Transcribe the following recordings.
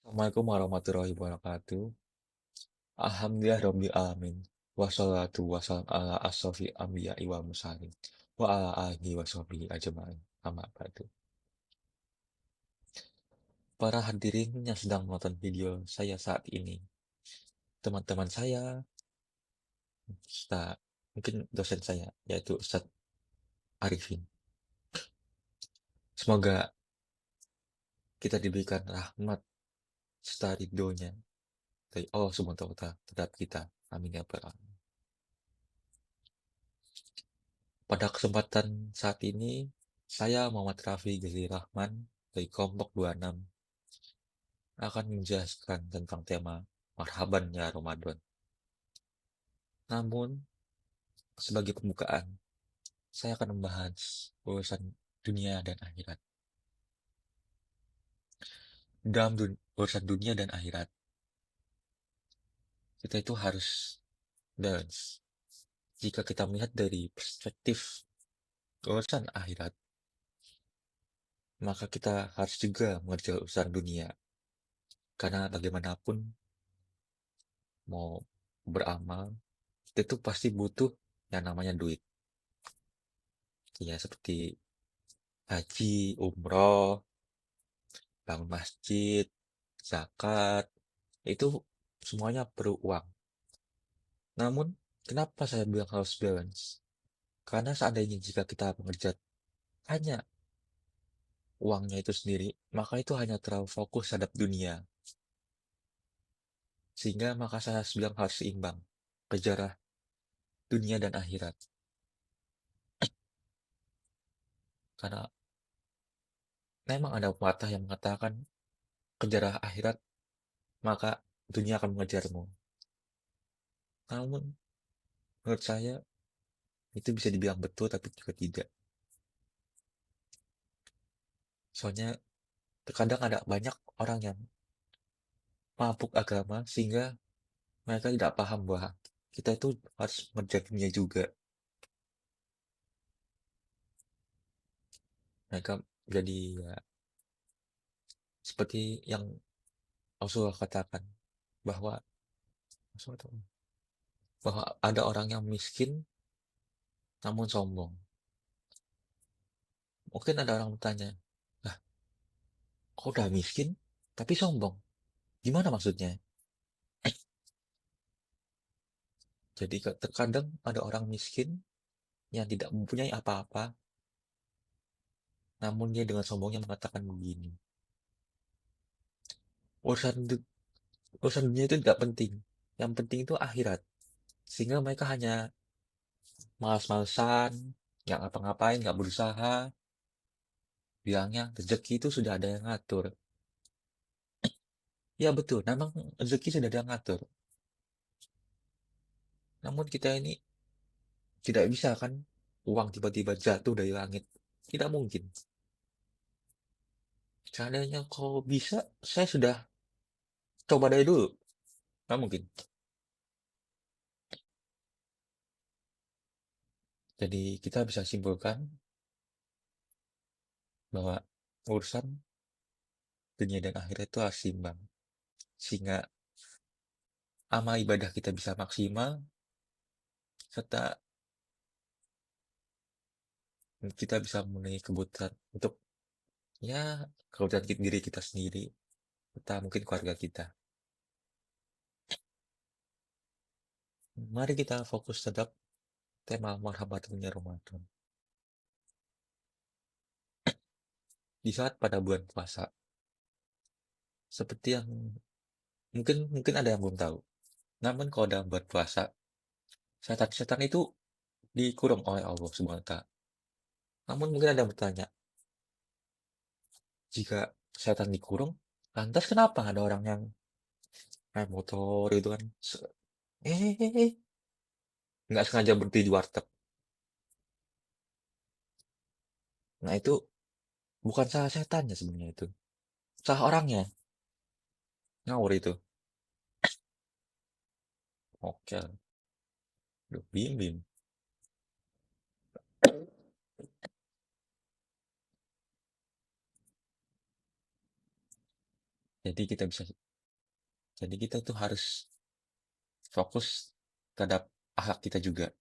Assalamualaikum warahmatullahi wabarakatuh. Alhamdulillah rabbil alamin. Wassalatu wassalam ala asrofi anbiya'i wal mursalin. Wa ala alihi wa sahbihi ajma'in. Amma ba'du. Para hadirin yang sedang menonton video saya saat ini, teman-teman saya, serta mungkin dosen saya, yaitu Ustadz Arifin. Semoga kita diberikan rahmat serta ridhonya dari Allah Subhanahu wa Ta'ala terhadap kita. Amin ya rabbal alamin. Pada kesempatan saat ini, saya Muhammad Rafi Ghazali Rahman dari kelompok 26 akan menjelaskan tentang tema Marhaban ya Ramadan. Namun, sebagai pembukaan, saya akan membahas urusan dunia dan akhirat. Dalam urusan dunia dan akhirat, kita itu harus balance. Jika kita melihat dari perspektif urusan akhirat, maka kita harus juga mengerjakan urusan dunia. Karena bagaimanapun mau beramal, kita itu pasti butuh yang namanya duit. Ya, seperti haji, umroh, bangun masjid, zakat, itu semuanya perlu uang. Namun, kenapa saya bilang harus balance? Karena seandainya jika kita mengejar hanya uangnya itu sendiri, maka itu hanya terlalu fokus terhadap dunia. Sehingga maka saya bilang harus seimbang, kejar dunia dan akhirat. Karena memang ada pepatah yang mengatakan, kejarlah akhirat, maka dunia akan mengejarmu. Namun, menurut saya, itu bisa dibilang betul, tapi juga tidak. Soalnya, terkadang ada banyak orang yang mabuk agama, sehingga mereka tidak paham bahwa kita itu harus mengejar dunia juga. Mereka jadi ya, seperti yang Rasulullah katakan, bahwa bahwa ada orang yang miskin namun sombong. Mungkin ada orang bertanya, lah, kok udah miskin tapi sombong? Gimana maksudnya? Jadi terkadang ada orang miskin yang tidak mempunyai apa-apa, namun dia dengan sombongnya mengatakan begini, urusan urusan dunia itu tidak penting, yang penting itu akhirat. Sehingga mereka hanya malas-malesan, nggak ngapa-ngapain, nggak berusaha, bilangnya rezeki itu sudah ada yang ngatur. Ya betul, memang rezeki sudah ada yang ngatur. Namun kita ini tidak bisa kan uang tiba-tiba jatuh dari langit. Tidak mungkin. Seandainya kalau bisa, saya sudah coba dari dulu. Nggak mungkin. Jadi kita bisa simpulkan bahwa urusan dunia dan akhirat itu harus seimbang. Sehingga amal ibadah kita bisa maksimal, serta kita bisa memenuhi kebutuhan untuk ya kebutuhan diri kita sendiri, serta mungkin keluarga kita. Mari kita fokus terhadap tema marhabatnya Ramadan. Di saat pada bulan puasa, seperti yang mungkin mungkin ada yang belum tahu. Namun kalau dalam bulan puasa, setan-setan itu dikurung oleh Allah Subhanahu wa Ta'ala. Namun mungkin ada yang bertanya, jika setan dikurung, lantas kenapa ada orang yang naik motor itu kan nggak sengaja berhenti di warteg. Nah itu bukan salah setannya sebenarnya itu, salah orangnya, ngawur itu. Oke, duh, bim bim. Jadi kita bisa, jadi kita tuh harus fokus terhadap akhlak kita juga.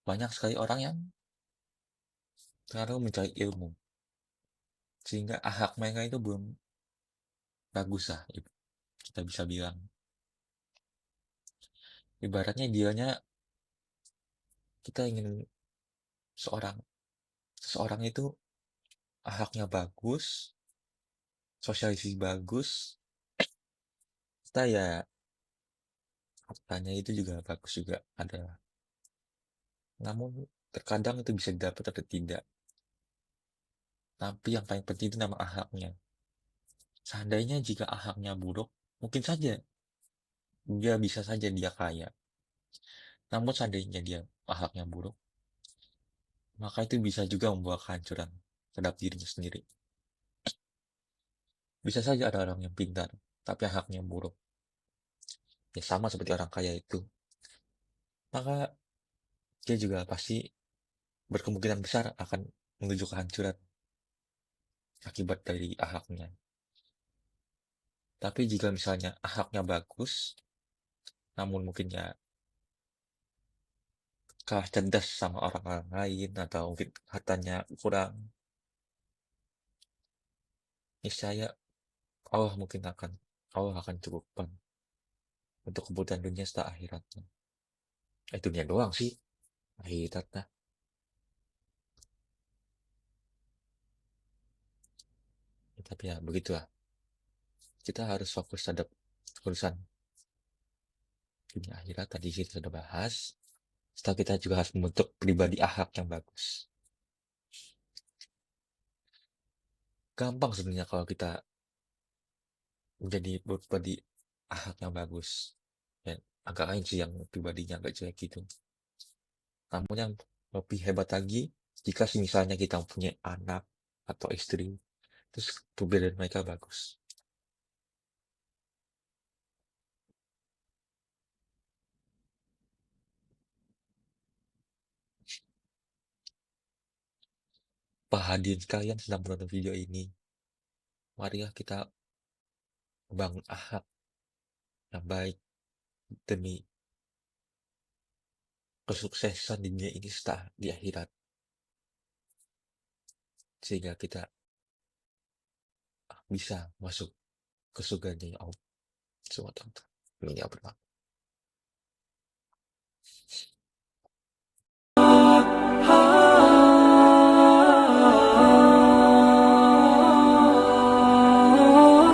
Banyak sekali orang yang terlalu mencari ilmu, sehingga akhlak mereka itu belum bagus lah, kita bisa bilang. Ibaratnya dianya, kita ingin seorang seseorang itu akhlaknya bagus, sosialisasi bagus, kita ya hartanya itu juga bagus juga ada. Namun terkadang itu bisa didapat atau tidak. Tapi yang paling penting itu nama akhlaknya. Seandainya jika akhlaknya buruk, mungkin saja dia bisa saja dia kaya. Namun seandainya dia akhlaknya buruk, maka itu bisa juga membawa kehancuran terhadap dirinya sendiri. Bisa saja ada orang yang pintar, tapi akhlaknya buruk. Ya sama seperti orang kaya itu. Maka dia juga pasti berkemungkinan besar akan menuju kehancuran akibat dari akhlaknya. Tapi jika misalnya akhlaknya bagus, namun mungkin ya kalah cerdas sama orang-orang lain, atau mungkin hartanya kurang, niscaya Allah akan cukupkan untuk kebutuhan dunia setelah akhiratnya. Dunia doang sih, akhirat lah. Tapi ya begitulah, kita harus fokus terhadap urusan dunia akhirat. Tadi kita sudah bahas. Setelah kita juga harus membentuk pribadi akhlak yang bagus. Gampang sebenarnya kalau kita menjadi pribadi akhlak yang bagus. Ya, agak lain sih yang pribadinya agak jelek gitu. Namun yang lebih hebat lagi, jika misalnya kita punya anak atau istri, terus kepribadian mereka bagus. Pak hadirin sekalian sedang menonton video ini, marilah kita bangun akhlak yang baik demi kesuksesan di dunia ini setelah di akhirat. Sehingga kita bisa masuk ke surganya Allah SWT. Amin ya